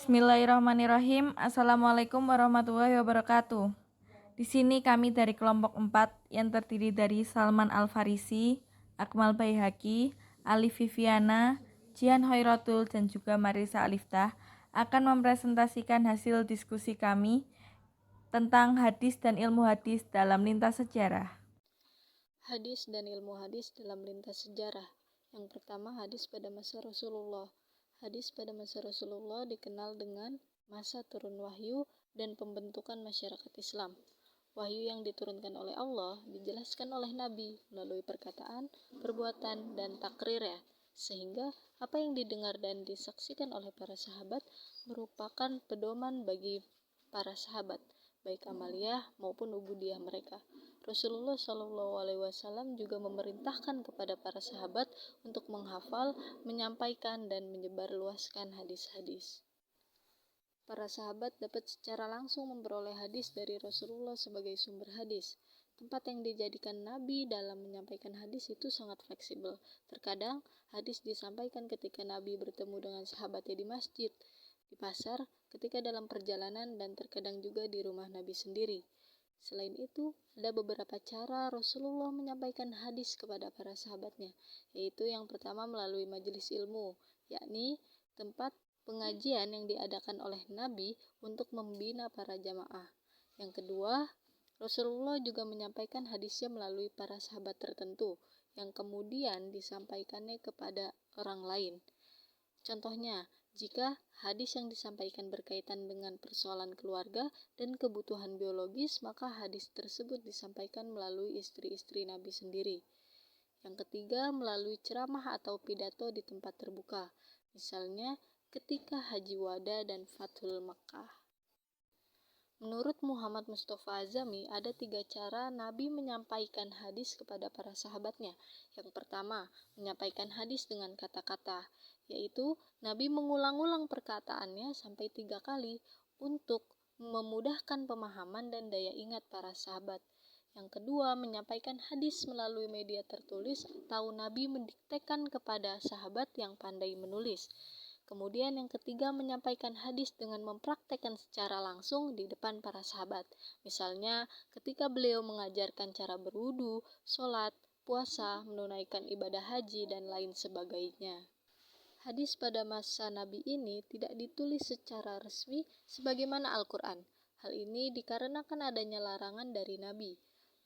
Bismillahirrahmanirrahim. Assalamualaikum warahmatullahi wabarakatuh. Di sini kami dari kelompok 4 yang terdiri dari Salman Al-Farisi, Akmal Baihaqi, Alif Viviana, Jihan Hoiratul, dan juga Marisa Aliftah akan mempresentasikan hasil diskusi kami tentang hadis dan ilmu hadis dalam lintas sejarah. Hadis dan ilmu hadis dalam lintas sejarah. Yang pertama, hadis pada masa Rasulullah. Hadis pada masa Rasulullah dikenal dengan masa turun wahyu dan pembentukan masyarakat Islam. Wahyu yang diturunkan oleh Allah dijelaskan oleh Nabi melalui perkataan, perbuatan, dan takrirnya, sehingga apa yang didengar dan disaksikan oleh para sahabat merupakan pedoman bagi para sahabat, baik amaliyah maupun ubudiyah mereka. Rasulullah SAW juga memerintahkan kepada para sahabat untuk menghafal, menyampaikan, dan menyebarluaskan hadis-hadis. Para sahabat dapat secara langsung memperoleh hadis dari Rasulullah sebagai sumber hadis. Tempat yang dijadikan Nabi dalam menyampaikan hadis itu sangat fleksibel. Terkadang hadis disampaikan ketika Nabi bertemu dengan sahabatnya di masjid, di pasar, ketika dalam perjalanan, dan terkadang juga di rumah Nabi sendiri. Selain itu, ada beberapa cara Rasulullah menyampaikan hadis kepada para sahabatnya, yaitu yang pertama melalui majelis ilmu, yakni tempat pengajian yang diadakan oleh Nabi untuk membina para jamaah. Yang kedua, Rasulullah juga menyampaikan hadisnya melalui para sahabat tertentu, yang kemudian disampaikannya kepada orang lain. Contohnya, jika hadis yang disampaikan berkaitan dengan persoalan keluarga dan kebutuhan biologis, maka hadis tersebut disampaikan melalui istri-istri Nabi sendiri. Yang ketiga, melalui ceramah atau pidato di tempat terbuka, misalnya ketika Haji Wada dan Fathul Makkah. Menurut Muhammad Mustafa Azami, ada 3 cara Nabi menyampaikan hadis kepada para sahabatnya. Yang pertama, menyampaikan hadis dengan kata-kata, yaitu Nabi mengulang-ulang perkataannya sampai 3 kali untuk memudahkan pemahaman dan daya ingat para sahabat. Yang kedua, menyampaikan hadis melalui media tertulis atau Nabi mendiktekan kepada sahabat yang pandai menulis. Kemudian yang ketiga, menyampaikan hadis dengan mempraktekkan secara langsung di depan para sahabat. Misalnya, ketika beliau mengajarkan cara berwudu, sholat, puasa, menunaikan ibadah haji, dan lain sebagainya. Hadis pada masa Nabi ini tidak ditulis secara resmi sebagaimana Al-Quran. Hal ini dikarenakan adanya larangan dari Nabi.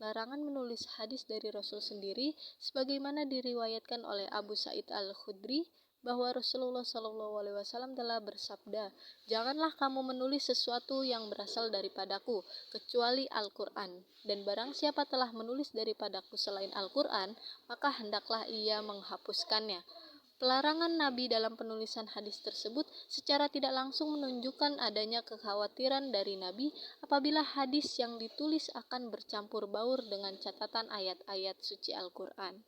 Larangan menulis hadis dari Rasul sendiri sebagaimana diriwayatkan oleh Abu Sa'id Al-Khudri bahwa Rasulullah SAW telah bersabda, "Janganlah kamu menulis sesuatu yang berasal daripadaku, kecuali Al-Quran. Dan barang siapa telah menulis daripadaku selain Al-Quran, maka hendaklah ia menghapuskannya." Pelarangan Nabi dalam penulisan hadis tersebut secara tidak langsung menunjukkan adanya kekhawatiran dari Nabi apabila hadis yang ditulis akan bercampur baur dengan catatan ayat-ayat suci Al-Quran.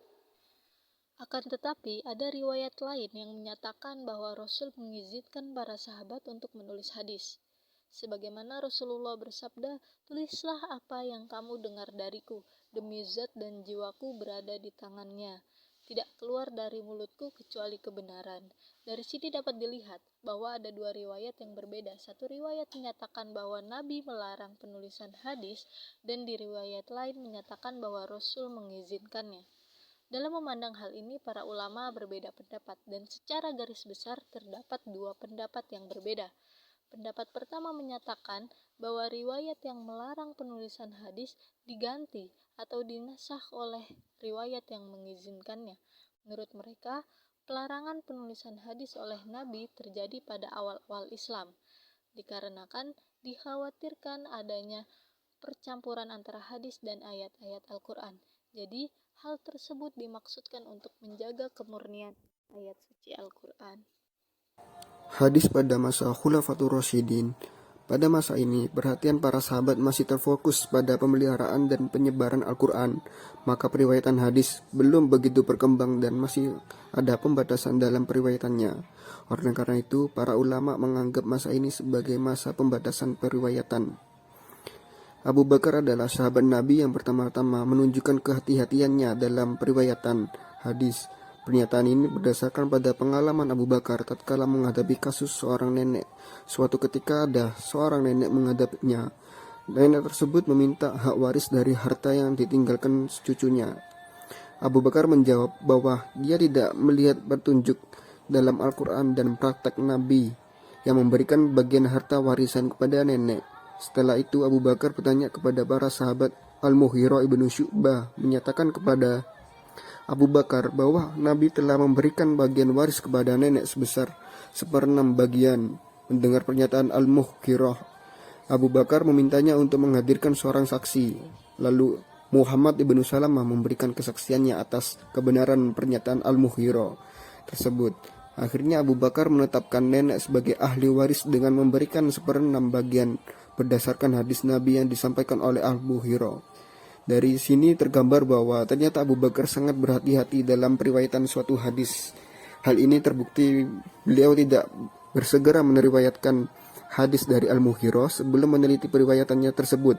Akan tetapi, ada riwayat lain yang menyatakan bahwa Rasul mengizinkan para sahabat untuk menulis hadis. Sebagaimana Rasulullah bersabda, "Tulislah apa yang kamu dengar dariku, demi zat dan jiwaku berada di tangannya. Tidak keluar dari mulutku kecuali kebenaran." Dari sini dapat dilihat bahwa ada 2 riwayat yang berbeda. Satu riwayat menyatakan bahwa Nabi melarang penulisan hadis, dan di riwayat lain menyatakan bahwa Rasul mengizinkannya. Dalam memandang hal ini, para ulama berbeda pendapat, dan secara garis besar terdapat 2 pendapat yang berbeda. Pendapat pertama menyatakan bahwa riwayat yang melarang penulisan hadis diganti atau dinasakh oleh riwayat yang mengizinkannya. Menurut mereka, pelarangan penulisan hadis oleh Nabi terjadi pada awal-awal Islam, dikarenakan dikhawatirkan adanya percampuran antara hadis dan ayat-ayat Al-Quran. Jadi, hal tersebut dimaksudkan untuk menjaga kemurnian ayat suci Al-Quran. Hadis pada masa Khulafatur Rasyidin. Pada masa ini, perhatian para sahabat masih terfokus pada pemeliharaan dan penyebaran Al-Quran, maka periwayatan hadis belum begitu berkembang dan masih ada pembatasan dalam periwayatannya. Oleh karena itu, para ulama menganggap masa ini sebagai masa pembatasan periwayatan. Abu Bakar adalah sahabat Nabi yang pertama-tama menunjukkan kehati-hatiannya dalam periwayatan hadis. Pernyataan ini berdasarkan pada pengalaman Abu Bakar tatkala menghadapi kasus seorang nenek. Suatu ketika ada seorang nenek menghadapinya. Nenek tersebut meminta hak waris dari harta yang ditinggalkan cucunya. Abu Bakar menjawab bahwa dia tidak melihat petunjuk dalam Al-Quran dan praktek Nabi yang memberikan bagian harta warisan kepada nenek. Setelah itu Abu Bakar bertanya kepada para sahabat. Al-Mughirah ibnu Syu'bah menyatakan kepada Abu Bakar bahwa Nabi telah memberikan bagian waris kepada nenek sebesar 1/6 bagian. Mendengar pernyataan Al-Mughirah, Abu Bakar memintanya untuk menghadirkan seorang saksi. Lalu Muhammad ibnu Salamah memberikan kesaksiannya atas kebenaran pernyataan Al-Mughirah tersebut. Akhirnya Abu Bakar menetapkan nenek sebagai ahli waris dengan memberikan 1/6 bagian berdasarkan hadis Nabi yang disampaikan oleh Al-Mughirah. Dari sini tergambar bahwa ternyata Abu Bakar sangat berhati-hati dalam periwayatan suatu hadis. Hal ini terbukti beliau tidak bersegera meriwayatkan hadis dari Al-Mughirah sebelum meneliti periwayatannya tersebut.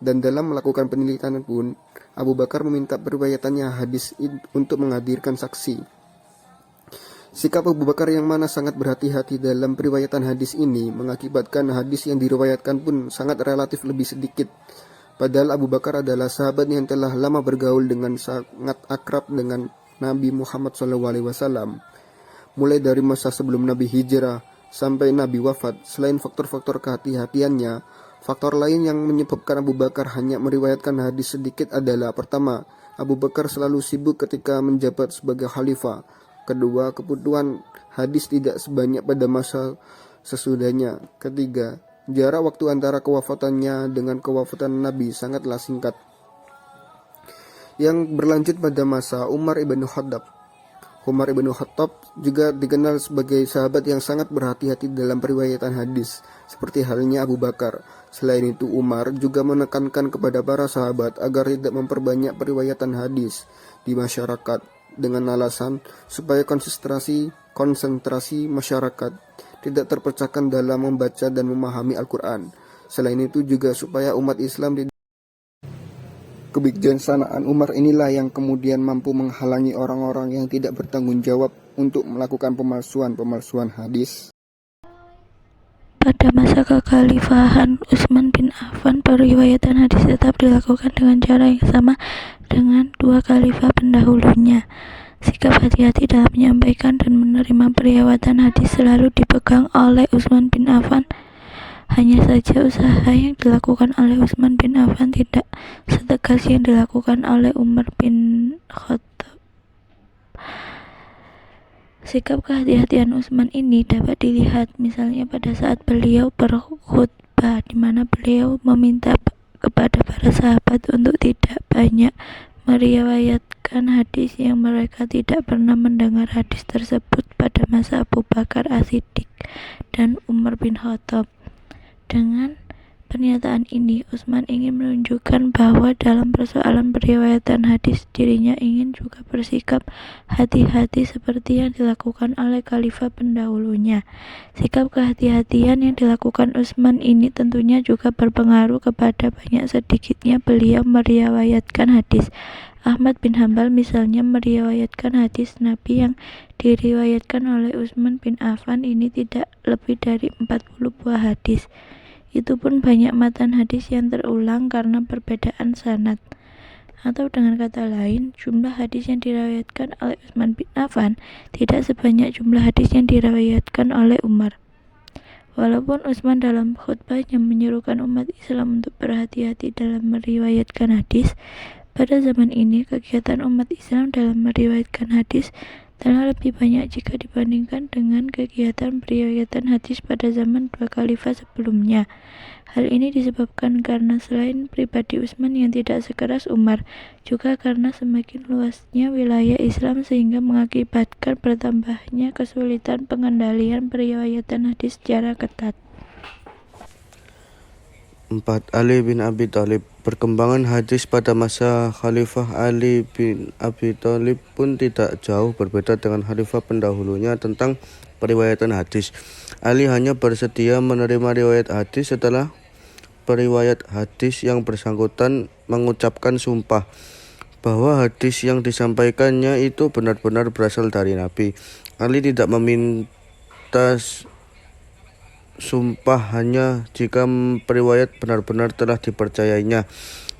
Dan dalam melakukan penelitian pun, Abu Bakar meminta periwayatannya hadis untuk menghadirkan saksi. Sikap Abu Bakar yang mana sangat berhati-hati dalam periwayatan hadis ini mengakibatkan hadis yang diriwayatkan pun sangat relatif lebih sedikit. Padahal Abu Bakar adalah sahabat yang telah lama bergaul dengan sangat akrab dengan Nabi Muhammad SAW. Mulai dari masa sebelum Nabi hijrah sampai Nabi wafat, selain faktor-faktor kehati-hatiannya, faktor lain yang menyebabkan Abu Bakar hanya meriwayatkan hadis sedikit adalah: pertama, Abu Bakar selalu sibuk ketika menjabat sebagai khalifah. Kedua, kebutuhan hadis tidak sebanyak pada masa sesudahnya. Ketiga, jarak waktu antara kewafatannya dengan kewafatan Nabi sangatlah singkat. Yang berlanjut pada masa Umar ibn Khattab. Umar ibn Khattab juga dikenal sebagai sahabat yang sangat berhati-hati dalam periwayatan hadis, seperti halnya Abu Bakar. Selain itu, Umar juga menekankan kepada para sahabat agar tidak memperbanyak periwayatan hadis di masyarakat dengan alasan supaya konsentrasi masyarakat tidak terpecahkan dalam membaca dan memahami Al-Quran. Selain itu juga supaya umat Islam tidak. Kebijaksanaan Umar inilah yang kemudian mampu menghalangi orang-orang yang tidak bertanggung jawab untuk melakukan pemalsuan hadis. Pada masa kekhalifahan Utsman bin Affan, periwayatan hadis tetap dilakukan dengan cara yang sama dengan dua khalifah pendahulunya. Sikap hati-hati dalam menyampaikan dan menerima periwayatan hadis selalu dipegang oleh Utsman bin Affan. Hanya saja usaha yang dilakukan oleh Utsman bin Affan tidak setegas yang dilakukan oleh Umar bin Khattab. Sikap kehati-hatian Utsman ini dapat dilihat misalnya pada saat beliau berkhutbah, di mana beliau meminta kepada para sahabat untuk tidak banyak meriwayatkan hadis yang mereka tidak pernah mendengar hadis tersebut pada masa Abu Bakar As-Siddiq dan Umar bin Khattab. Dengan pernyataan ini, Utsman ingin menunjukkan bahwa dalam persoalan periwayatan hadis, dirinya ingin juga bersikap hati-hati seperti yang dilakukan oleh khalifah pendahulunya. Sikap kehati-hatian yang dilakukan Utsman ini tentunya juga berpengaruh kepada banyak sedikitnya beliau meriwayatkan hadis. Ahmad bin Hanbal misalnya meriwayatkan hadis Nabi yang diriwayatkan oleh Utsman bin Affan ini tidak lebih dari 40 buah hadis. Itu pun banyak matan hadis yang terulang karena perbedaan sanad. Atau dengan kata lain, jumlah hadis yang diriwayatkan oleh Utsman bin Affan tidak sebanyak jumlah hadis yang diriwayatkan oleh Umar. Walaupun Utsman dalam khutbahnya menyerukan umat Islam untuk berhati-hati dalam meriwayatkan hadis, pada zaman ini kegiatan umat Islam dalam meriwayatkan hadis telah lebih banyak jika dibandingkan dengan kegiatan periwayatan hadis pada zaman dua khalifah sebelumnya. Hal ini disebabkan karena selain pribadi Utsman yang tidak sekeras Umar, juga karena semakin luasnya wilayah Islam sehingga mengakibatkan bertambahnya kesulitan pengendalian periwayatan hadis secara ketat. 4. Ali bin Abi Thalib. Perkembangan hadis pada masa Khalifah Ali bin Abi Thalib pun tidak jauh berbeda dengan khalifah pendahulunya tentang periwayatan hadis. Ali hanya bersedia menerima riwayat hadis setelah periwayat hadis yang bersangkutan mengucapkan sumpah bahwa hadis yang disampaikannya itu benar-benar berasal dari Nabi. Ali tidak meminta sumpah hanya jika periwayat benar-benar telah dipercayainya.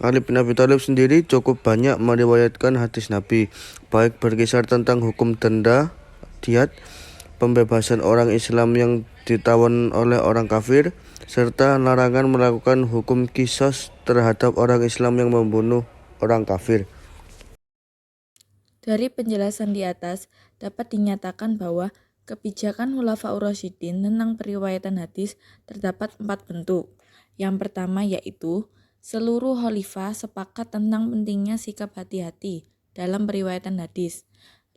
Ali bin Abi Thalib sendiri cukup banyak meriwayatkan hadis Nabi, baik berkisar tentang hukum denda, diat, pembebasan orang Islam yang ditawan oleh orang kafir, serta larangan melakukan hukum qisas terhadap orang Islam yang membunuh orang kafir. Dari penjelasan di atas, dapat dinyatakan bahwa kebijakan Khulafaur Rasyidin tentang periwayatan hadis terdapat 4 bentuk. Yang pertama yaitu, seluruh khalifah sepakat tentang pentingnya sikap hati-hati dalam periwayatan hadis.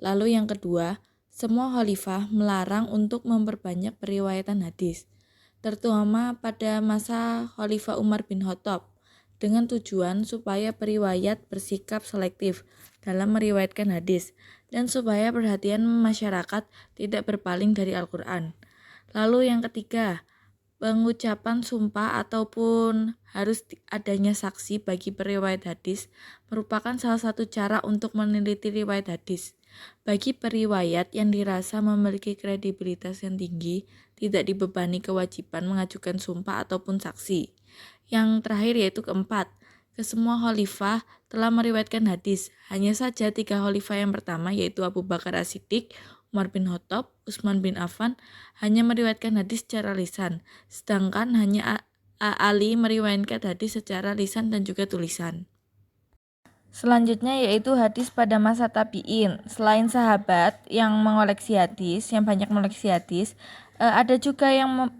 Lalu yang kedua, semua khalifah melarang untuk memperbanyak periwayatan hadis, terutama pada masa Khalifah Umar bin Khattab, dengan tujuan supaya periwayat bersikap selektif dalam meriwayatkan hadis dan supaya perhatian masyarakat tidak berpaling dari Al-Quran. Lalu yang ketiga, pengucapan sumpah ataupun harus adanya saksi bagi periwayat hadis merupakan salah satu cara untuk meneliti riwayat hadis. Bagi periwayat yang dirasa memiliki kredibilitas yang tinggi, tidak dibebani kewajiban mengajukan sumpah ataupun saksi. Yang terakhir yaitu keempat, kesemua khalifah telah meriwayatkan hadis. Hanya saja 3 khalifah yang pertama yaitu Abu Bakar As-Siddiq, Umar bin Khattab, Utsman bin Affan hanya meriwayatkan hadis secara lisan, sedangkan hanya Ali meriwayatkan hadis secara lisan dan juga tulisan. Selanjutnya yaitu hadis pada masa tabi'in. Selain sahabat yang mengoleksi hadis, yang banyak mengoleksi hadis, ada juga yang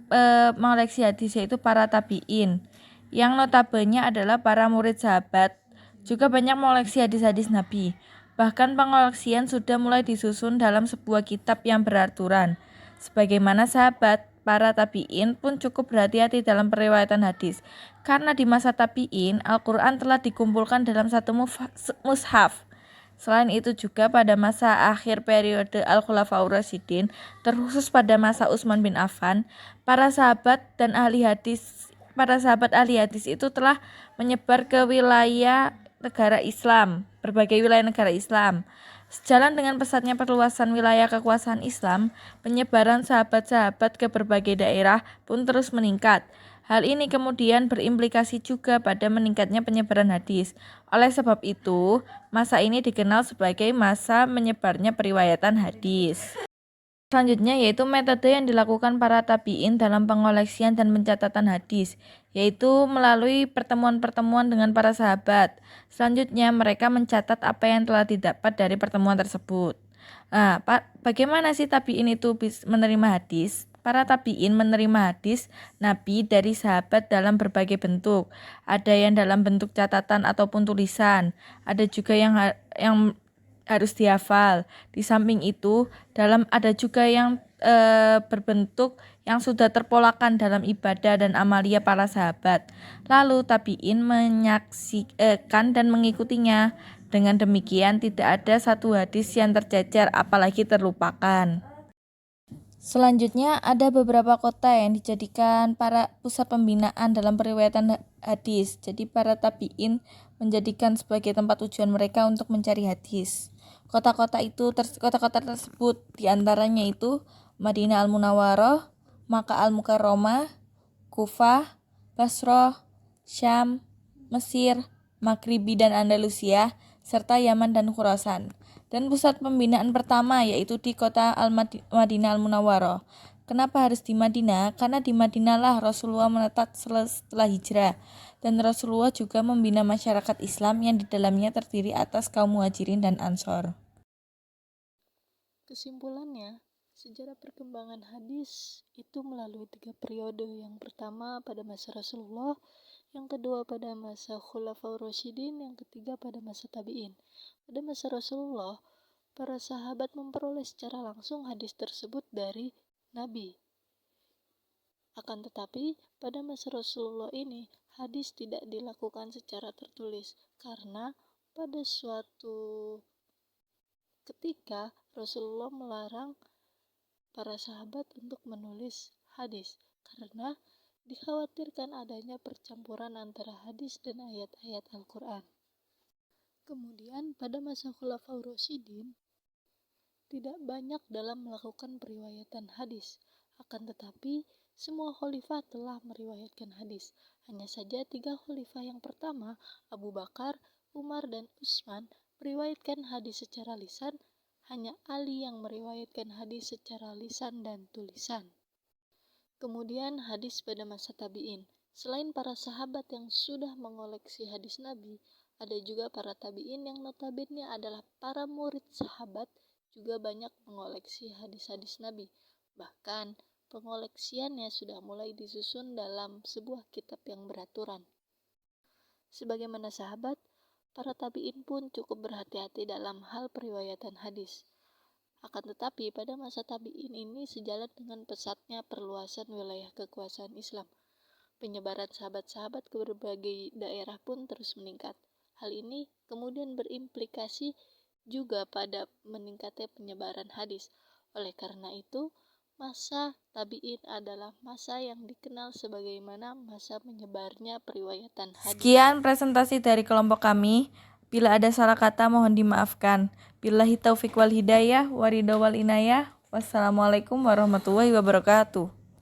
mengoleksi hadis yaitu para tabi'in, yang notabene adalah para murid sahabat, juga banyak mengoleksi hadis-hadis Nabi. Bahkan pengoleksian sudah mulai disusun dalam sebuah kitab yang beraturan. Sebagaimana sahabat, para tabi'in pun cukup berhati-hati dalam periwayatan hadis, karena di masa tabi'in Al-Quran telah dikumpulkan dalam satu mushaf. Selain itu juga pada masa akhir periode Al-Khulafaur Rasyidin, terkhusus pada masa Utsman bin Affan, para sahabat ahli hadis itu telah menyebar ke wilayah negara Islam, berbagai wilayah negara Islam. Sejalan dengan pesatnya perluasan wilayah kekuasaan Islam, penyebaran sahabat-sahabat ke berbagai daerah pun terus meningkat. Hal ini kemudian berimplikasi juga pada meningkatnya penyebaran hadis. Oleh sebab itu, masa ini dikenal sebagai masa menyebarnya periwayatan hadis. Selanjutnya yaitu metode yang dilakukan para tabi'in dalam pengoleksian dan pencatatan hadis, yaitu melalui pertemuan-pertemuan dengan para sahabat. Selanjutnya mereka mencatat apa yang telah didapat dari pertemuan tersebut. Nah, bagaimana sih tabi'in itu menerima hadis? Para tabi'in menerima hadis Nabi dari sahabat dalam berbagai bentuk. Ada yang dalam bentuk catatan ataupun tulisan, ada juga yang harus dihafal. Di samping itu, ada juga yang berbentuk yang sudah terpolakan dalam ibadah dan amalia para sahabat. Lalu tabi'in menyaksikan dan mengikutinya. Dengan demikian tidak ada satu hadis yang tercecer apalagi terlupakan. Selanjutnya ada beberapa kota yang dijadikan para pusat pembinaan dalam periwayatan hadis. Jadi para tabi'in menjadikan sebagai tempat tujuan mereka untuk mencari hadis. Kota-kota tersebut diantaranya itu Madinah Al-Munawwarah, Makkah Al-Mukarramah, Kufah, Basrah, Syam, Mesir, Maghribi dan Andalusia, serta Yaman dan Khurasan. Dan pusat pembinaan pertama yaitu di kota Madinah Al-Munawwarah. Kenapa harus di Madinah? Karena di Madinah lah Rasulullah menetap setelah hijrah. Dan Rasulullah juga membina masyarakat Islam yang di dalamnya terdiri atas kaum muhajirin dan ansor. Kesimpulannya, sejarah perkembangan hadis itu melalui 3 periode. Yang pertama pada masa Rasulullah, yang kedua pada masa Khulafaur Rasyidin, yang ketiga pada masa tabi'in. Pada masa Rasulullah, para sahabat memperoleh secara langsung hadis tersebut dari Nabi. Akan tetapi, pada masa Rasulullah ini, hadis tidak dilakukan secara tertulis, karena pada suatu ketika Rasulullah melarang para sahabat untuk menulis hadis, karena dikhawatirkan adanya percampuran antara hadis dan ayat-ayat Al-Quran. Kemudian pada masa Khulafaur Rasyidin tidak banyak dalam melakukan periwayatan hadis. Akan tetapi semua khalifah telah meriwayatkan hadis. Hanya saja 3 khalifah yang pertama, Abu Bakar, Umar, dan Utsman, meriwayatkan hadis secara lisan. Hanya Ali yang meriwayatkan hadis secara lisan dan tulisan. Kemudian hadis pada masa tabi'in. Selain para sahabat yang sudah mengoleksi hadis Nabi, ada juga para tabi'in yang notabene adalah para murid sahabat juga banyak mengoleksi hadis-hadis Nabi. Bahkan pengoleksiannya sudah mulai disusun dalam sebuah kitab yang beraturan. Sebagaimana sahabat, para tabi'in pun cukup berhati-hati dalam hal periwayatan hadis. Akan tetapi pada masa tabi'in ini sejalan dengan pesatnya perluasan wilayah kekuasaan Islam. Penyebaran sahabat-sahabat ke berbagai daerah pun terus meningkat. Hal ini kemudian berimplikasi juga pada meningkatnya penyebaran hadis. Oleh karena itu, masa tabi'in adalah masa yang dikenal sebagaimana masa menyebarnya periwayatan hadis. Sekian presentasi dari kelompok kami. Bila ada salah kata mohon dimaafkan. Billahi taufik wal hidayah, waridho wal inayah. Wassalamualaikum warahmatullahi wabarakatuh.